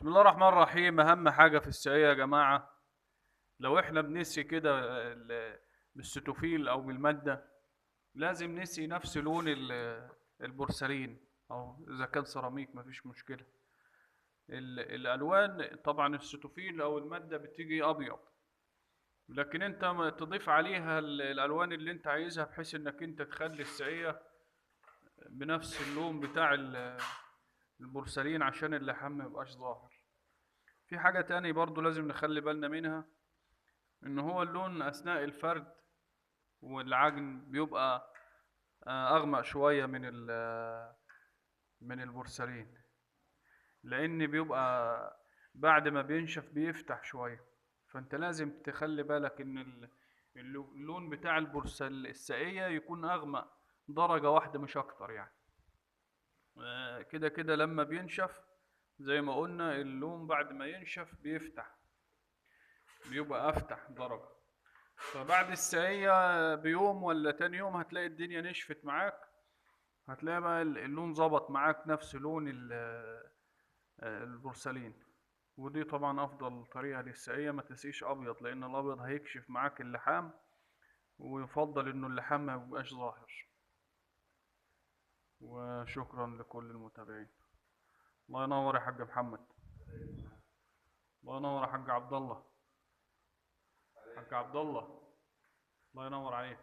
بسم الله الرحمن الرحيم. اهم حاجه في السقيه يا جماعه، لو احنا بنسقي كده بالستوفيل او بالماده، لازم نسقي نفس لون البورسلين، او اذا كان سيراميك مفيش مشكله. الالوان طبعا الستوفيل او الماده بتيجي ابيض، لكن انت تضيف عليها الالوان اللي انت عايزها، بحيث انك انت تخلي السقيه بنفس اللون بتاع البورسلين عشان اللحام ميبقاش ظاهر. في حاجه تاني برضو لازم نخلي بالنا منها، ان هو اللون اثناء الفرد والعجن بيبقى اغمق شويه من البورسلين، لان بيبقى بعد ما بينشف بيفتح شويه. فانت لازم تخلي بالك ان اللون بتاع البورسل السائيه يكون اغمق درجه واحده مش اكتر يعني. كده كده لما بينشف زي ما قلنا اللون بعد ما ينشف بيفتح، بيبقى افتح درجه. فبعد السقية بيوم ولا تاني يوم هتلاقي الدنيا نشفت معاك، هتلاقي بقى اللون ظبط معاك نفس لون البورسلين. ودي طبعا افضل طريقة للسقية، ما تسقيش ابيض لان الابيض هيكشف معاك اللحام، ويفضل انه اللحام ما يبقاش ظاهر. وشكرا لكل المتابعين. الله ينور يا حاج محمد. الله ينور يا حاج عبد الله. حاج عبد الله، الله ينور عليك.